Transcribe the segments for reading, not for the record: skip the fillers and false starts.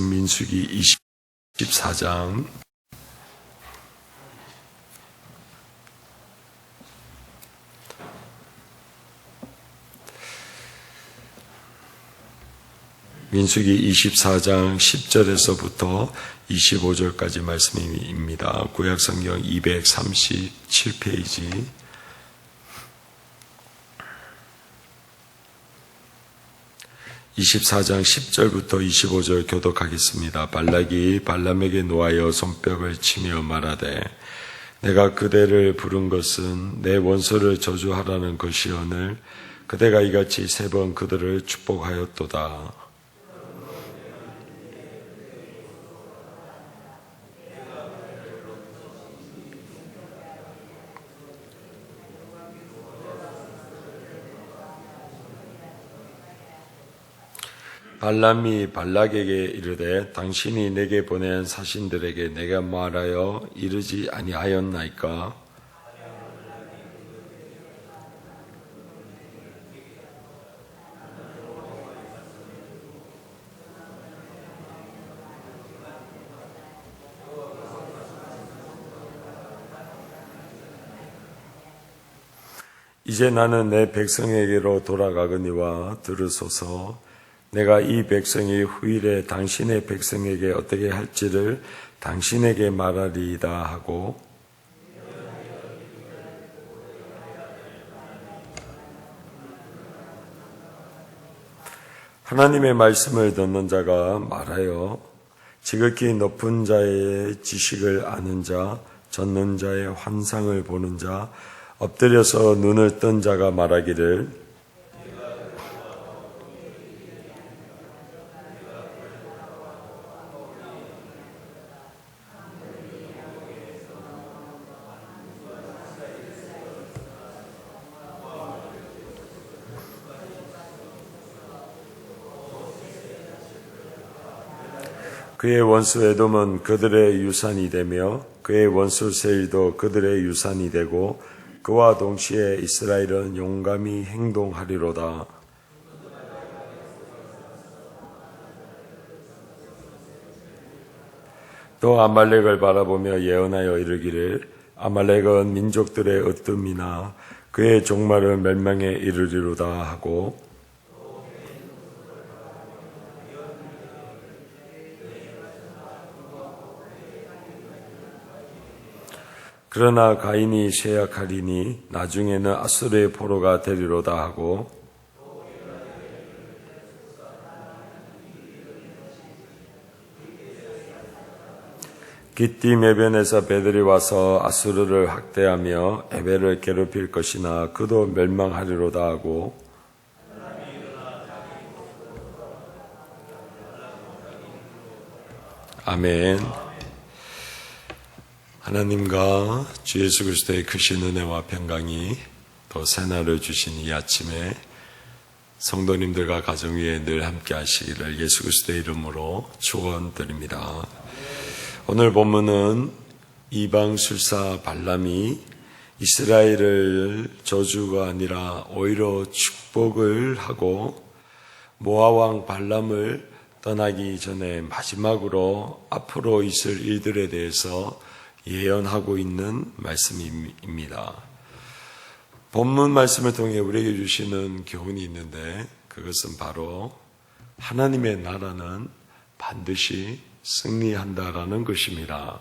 민수기 24장 민수기 24장 10절에서부터 25절까지 말씀입니다. 구약성경 237페이지. (24장) 10절부터 25절 교독하겠습니다. 발락이 발람에게 노하여 손뼉을 치며 말하되 내가 그대를 부른 것은 내 원수를 저주하라는 것이오늘 그대가 이같이 3번 그들을 축복하였도다. 발람이 발락에게 이르되 당신이 내게 보낸 사신들에게 내가 말하여 이르지 아니하였나이까? 이제 나는 내 백성에게로 돌아가거니와 들으소서. 내가 이 백성이 후일에 당신의 백성에게 어떻게 할지를 당신에게 말하리이다 하고 하나님의 말씀을 듣는 자가 말하여 지극히 높은 자의 지식을 아는 자, 젖는 자의 환상을 보는 자, 엎드려서 눈을 뜬 자가 말하기를 그의 원수 에돔은 그들의 유산이 되며 그의 원수 세일도 그들의 유산이 되고 그와 동시에 이스라엘은 용감히 행동하리로다. 또 아말렉을 바라보며 예언하여 이르기를 아말렉은 민족들의 으뜸이나 그의 종말은 멸망에 이르리로다 하고 그러나 가인이 쇠약하리니 나중에는 아수르의 포로가 되리로다 하고 깃딤 해변에서 배들이 와서 아수르를 학대하며 에벨을 괴롭힐 것이나 그도 멸망하리로다 하고 아멘. 하나님과 주 예수 그리스도의 크신 은혜와 평강이 또 새날을 주신 이 아침에 성도님들과 가정 위에 늘 함께 하시기를 예수 그리스도의 이름으로 축원드립니다. 오늘 본문은 이방술사 발람이 이스라엘을 저주가 아니라 오히려 축복을 하고 모압왕 발람을 떠나기 전에 마지막으로 앞으로 있을 일들에 대해서 예언하고 있는 말씀입니다. 본문 말씀을 통해 우리에게 주시는 교훈이 있는데 그것은 바로 하나님의 나라는 반드시 승리한다라는 것입니다.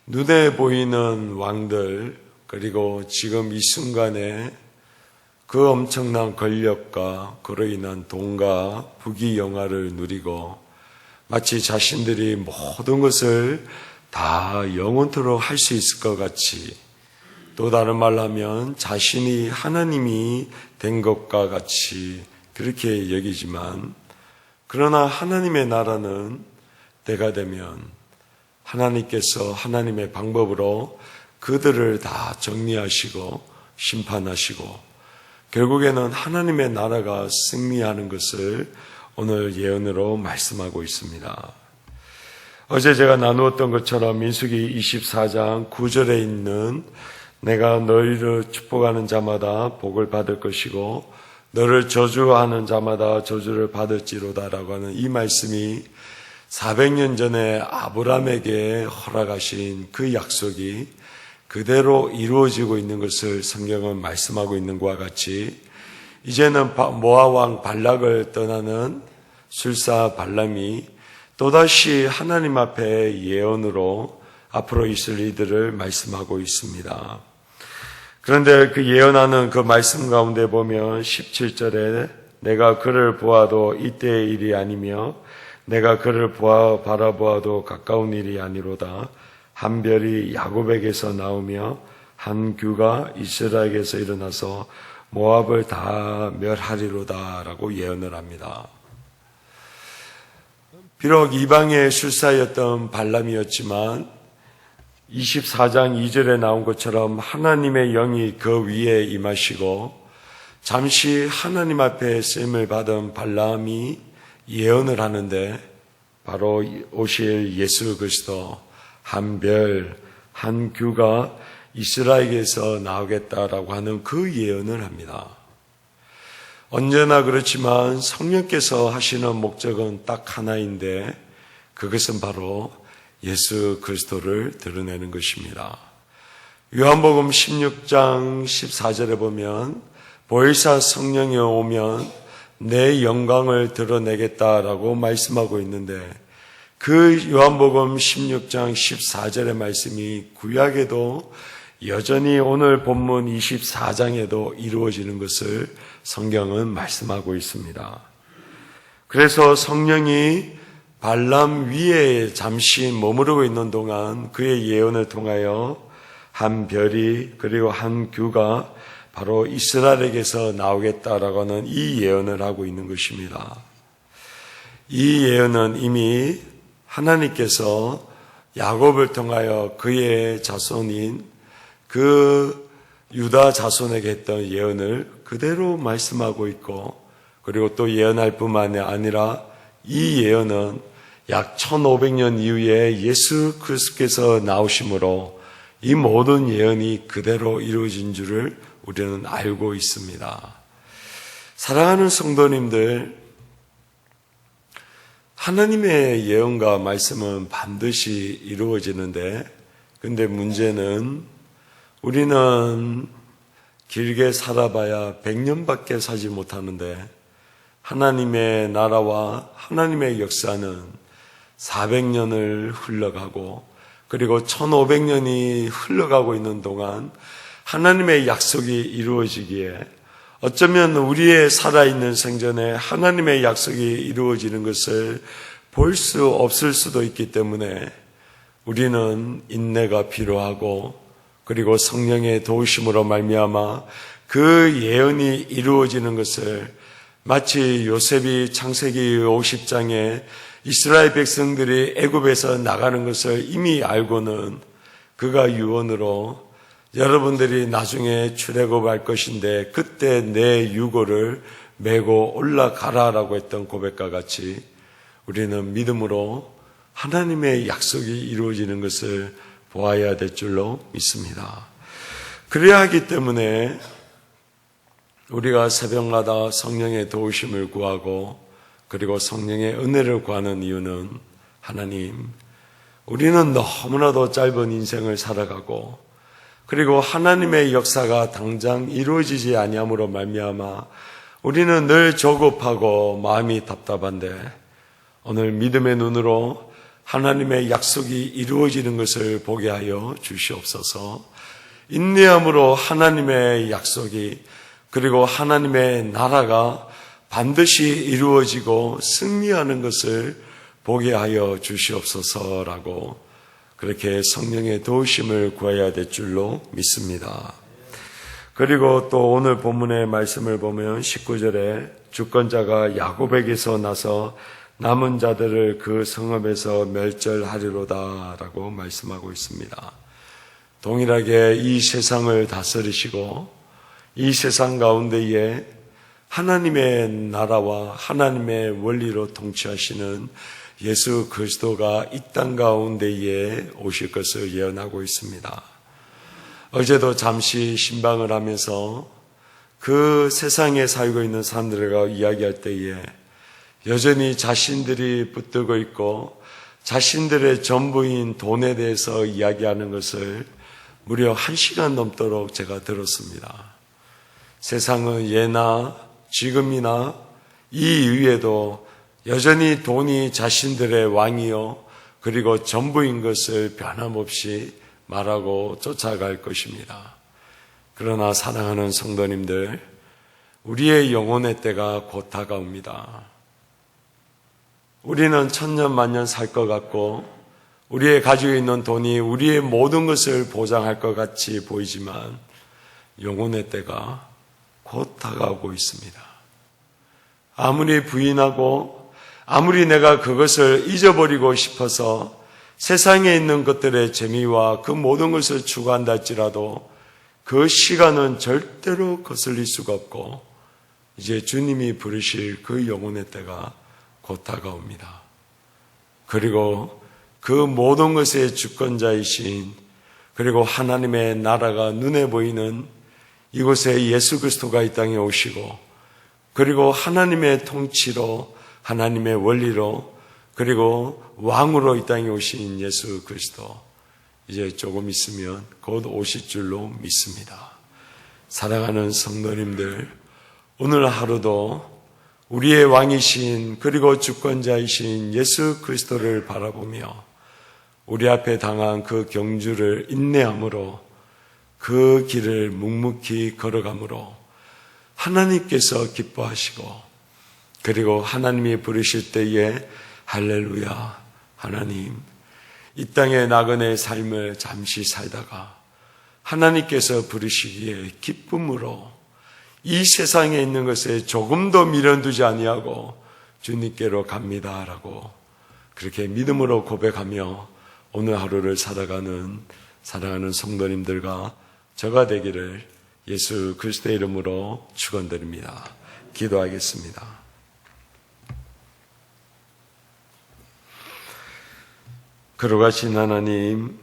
눈에 보이는 왕들 그리고 지금 이 순간에 그 엄청난 권력과 그로 인한 돈과 부귀영화를 누리고 마치 자신들이 모든 것을 다 영원토록 할 수 있을 것 같이 또 다른 말로 하면 자신이 하나님이 된 것과 같이 그렇게 여기지만 그러나 하나님의 나라는 때가 되면 하나님께서 하나님의 방법으로 그들을 다 정리하시고 심판하시고 결국에는 하나님의 나라가 승리하는 것을 오늘 예언으로 말씀하고 있습니다. 어제 제가 나누었던 것처럼 민수기 24장 9절에 있는 내가 너희를 축복하는 자마다 복을 받을 것이고 너를 저주하는 자마다 저주를 받을지로다 라고 하는 이 말씀이 400년 전에 아브라함에게 허락하신 그 약속이 그대로 이루어지고 있는 것을 성경은 말씀하고 있는 것과 같이 이제는 모압 왕 발락을 떠나는 술사 발람이 또다시 하나님 앞에 예언으로 앞으로 있을 이들을 말씀하고 있습니다. 그런데 그 예언하는 그 말씀 가운데 보면 17절에 내가 그를 보아도 이때의 일이 아니며 내가 그를 바라보아도 가까운 일이 아니로다. 한 별이 야곱에게서 나오며 한 규가 이스라엘에게서 일어나서 모압을 다 멸하리로다 라고 예언을 합니다. 비록 이방의 술사였던 발람이었지만 24장 2절에 나온 것처럼 하나님의 영이 그 위에 임하시고 잠시 하나님 앞에 쓰임을 받은 발람이 예언을 하는데 바로 오실 예수 그리스도 한 별, 한 규가 이스라엘에게서 나오겠다라고 하는 그 예언을 합니다. 언제나 그렇지만 성령께서 하시는 목적은 딱 하나인데 그것은 바로 예수 그리스도를 드러내는 것입니다. 요한복음 16장 14절에 보면 보혜사 성령이 오면 내 영광을 드러내겠다라고 말씀하고 있는데 그 요한복음 16장 14절의 말씀이 구약에도 여전히 오늘 본문 24장에도 이루어지는 것을 성경은 말씀하고 있습니다. 그래서 성령이 발람 위에 잠시 머무르고 있는 동안 그의 예언을 통하여 한 별이 그리고 한 규가 바로 이스라엘에게서 나오겠다라고 하는 이 예언을 하고 있는 것입니다. 이 예언은 이미 하나님께서 야곱을 통하여 그의 자손인 그 유다 자손에게 했던 예언을 그대로 말씀하고 있고 그리고 또 예언할 뿐만이 아니라 이 예언은 약 1500년 이후에 예수 그리스도께서 나오심으로 이 모든 예언이 그대로 이루어진 줄을 우리는 알고 있습니다. 사랑하는 성도님들, 하나님의 예언과 말씀은 반드시 이루어지는데 근데 문제는 우리는 길게 살아봐야 100년밖에 살지 못하는데 하나님의 나라와 하나님의 역사는 400년을 흘러가고 그리고 1500년이 흘러가고 있는 동안 하나님의 약속이 이루어지기에 어쩌면 우리의 살아있는 생전에 하나님의 약속이 이루어지는 것을 볼 수 없을 수도 있기 때문에 우리는 인내가 필요하고 그리고 성령의 도우심으로 말미암아 그 예언이 이루어지는 것을 마치 요셉이 창세기 50장에 이스라엘 백성들이 애굽에서 나가는 것을 이미 알고는 그가 유언으로 여러분들이 나중에 출애굽할 것인데 그때 내 유고를 메고 올라가라라고 했던 고백과 같이 우리는 믿음으로 하나님의 약속이 이루어지는 것을 보아야 될 줄로 믿습니다. 그래야 하기 때문에 우리가 새벽마다 성령의 도우심을 구하고 그리고 성령의 은혜를 구하는 이유는 하나님, 우리는 너무나도 짧은 인생을 살아가고 그리고 하나님의 역사가 당장 이루어지지 아니함으로 말미암아 우리는 늘 조급하고 마음이 답답한데 오늘 믿음의 눈으로 하나님의 약속이 이루어지는 것을 보게 하여 주시옵소서. 인내함으로 하나님의 약속이 그리고 하나님의 나라가 반드시 이루어지고 승리하는 것을 보게 하여 주시옵소서라고 그렇게 성령의 도우심을 구해야 될 줄로 믿습니다. 그리고 또 오늘 본문의 말씀을 보면 19절에 주권자가 야곱에게서 나서 남은 자들을 그 성읍에서 멸절하리로다 라고 말씀하고 있습니다. 동일하게 이 세상을 다스리시고 이 세상 가운데에 하나님의 나라와 하나님의 원리로 통치하시는 예수 그리스도가 이 땅 가운데에 오실 것을 예언하고 있습니다. 어제도 잠시 신방을 하면서 그 세상에 살고 있는 사람들과 이야기할 때에 여전히 자신들이 붙들고 있고 자신들의 전부인 돈에 대해서 이야기하는 것을 무려 1시간 넘도록 제가 들었습니다. 세상은 예나 지금이나 이 이후에도 여전히 돈이 자신들의 왕이요 그리고 전부인 것을 변함없이 말하고 쫓아갈 것입니다. 그러나 사랑하는 성도님들, 우리의 영혼의 때가 곧 다가옵니다. 우리는 천년만년 살 것 같고 우리의 가지고 있는 돈이 우리의 모든 것을 보장할 것 같이 보이지만 영혼의 때가 곧 다가오고 있습니다. 아무리 부인하고 아무리 내가 그것을 잊어버리고 싶어서 세상에 있는 것들의 재미와 그 모든 것을 추구한다 할지라도 그 시간은 절대로 거슬릴 수가 없고 이제 주님이 부르실 그 영혼의 때가 곧 다가옵니다. 그리고 그 모든 것의 주권자이신 그리고 하나님의 나라가 눈에 보이는 이곳에 예수 그리스도가 이 땅에 오시고 그리고 하나님의 통치로 하나님의 원리로 그리고 왕으로 이 땅에 오신 예수 그리스도 이제 조금 있으면 곧 오실 줄로 믿습니다. 사랑하는 성도님들, 오늘 하루도 우리의 왕이신 그리고 주권자이신 예수 그리스도를 바라보며 우리 앞에 당한 그 경주를 인내함으로 그 길을 묵묵히 걸어가므로 하나님께서 기뻐하시고 그리고 하나님이 부르실 때에 할렐루야 하나님 이 땅의 나그네의 삶을 잠시 살다가 하나님께서 부르시기에 기쁨으로 이 세상에 있는 것에 조금 더 미련두지 아니하고 주님께로 갑니다라고 그렇게 믿음으로 고백하며 오늘 하루를 살아가는 사랑하는 성도님들과 저가 되기를 예수 그리스도의 이름으로 축원드립니다. 기도하겠습니다. 거룩하신 하나님,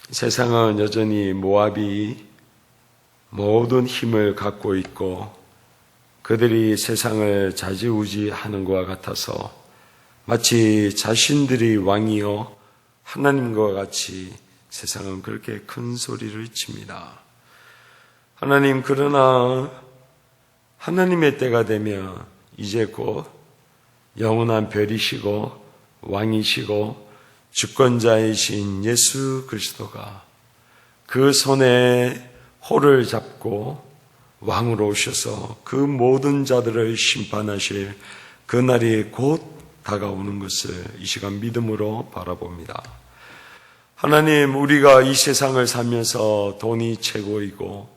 세상은 여전히 모압이 모든 힘을 갖고 있고 그들이 세상을 좌지우지하는 것과 같아서 마치 자신들이 왕이요 하나님과 같이 세상은 그렇게 큰 소리를 칩니다. 하나님, 그러나 하나님의 때가 되면 이제 곧 영원한 별이시고 왕이시고 주권자이신 예수 그리스도가 그 손에 호를 잡고 왕으로 오셔서 그 모든 자들을 심판하실 그날이 곧 다가오는 것을 이 시간 믿음으로 바라봅니다. 하나님, 우리가 이 세상을 살면서 돈이 최고이고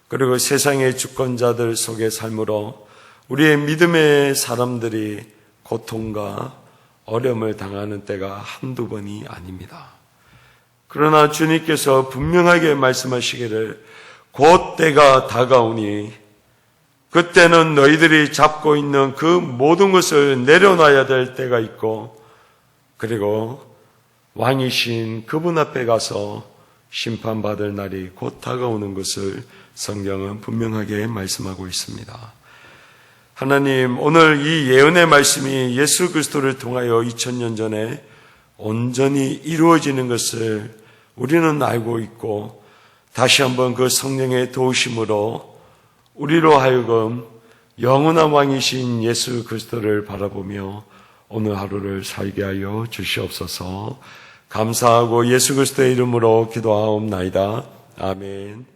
그리고 세상의 주권자들 속의 삶으로 우리의 믿음의 사람들이 고통과 어려움을 당하는 때가 한두 번이 아닙니다. 그러나 주님께서 분명하게 말씀하시기를 곧 때가 다가오니 그때는 너희들이 잡고 있는 그 모든 것을 내려놔야 될 때가 있고 그리고 왕이신 그분 앞에 가서 심판받을 날이 곧 다가오는 것을 성경은 분명하게 말씀하고 있습니다. 하나님, 오늘 이 예언의 말씀이 예수 그리스도를 통하여 2000년 전에 온전히 이루어지는 것을 우리는 알고 있고 다시 한번 그 성령의 도우심으로 우리로 하여금 영원한 왕이신 예수 그리스도를 바라보며 오늘 하루를 살게 하여 주시옵소서. 감사하고 예수 그리스도의 이름으로 기도하옵나이다. 아멘.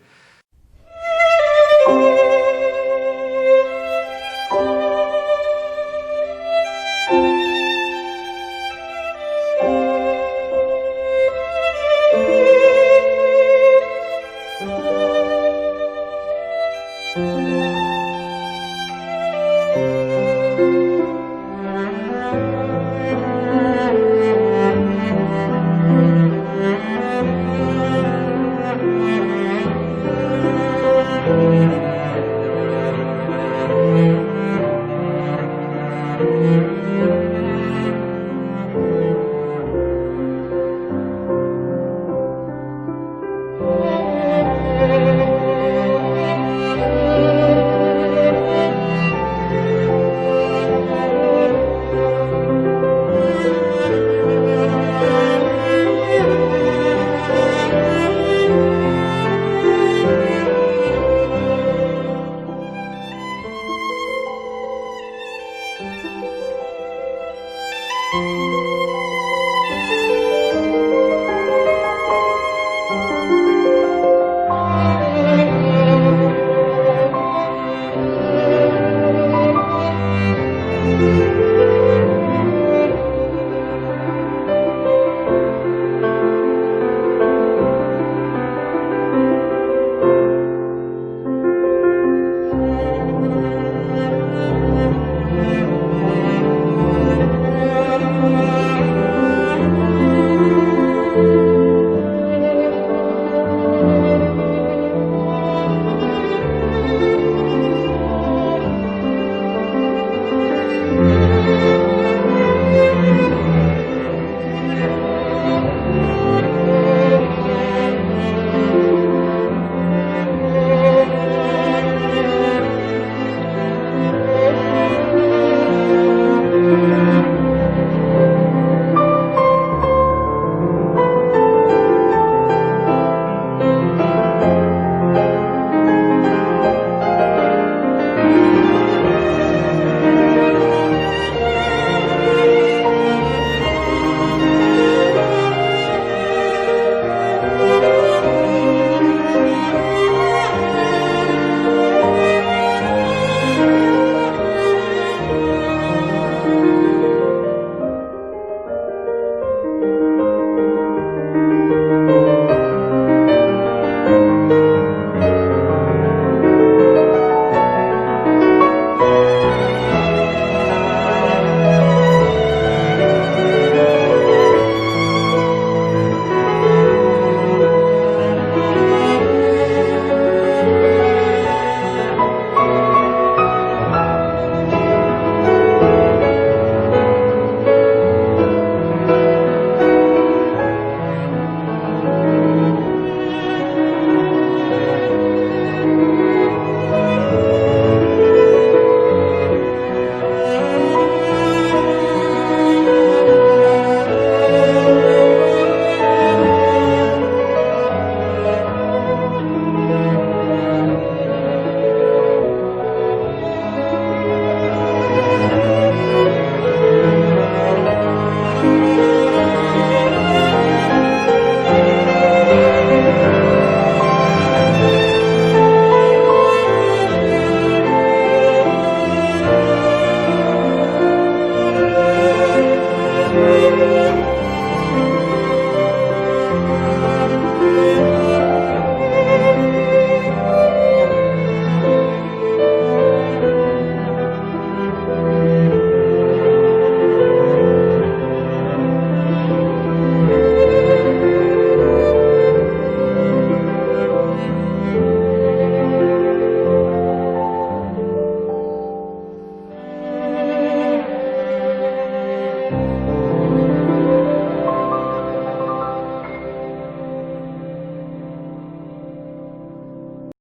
아멘.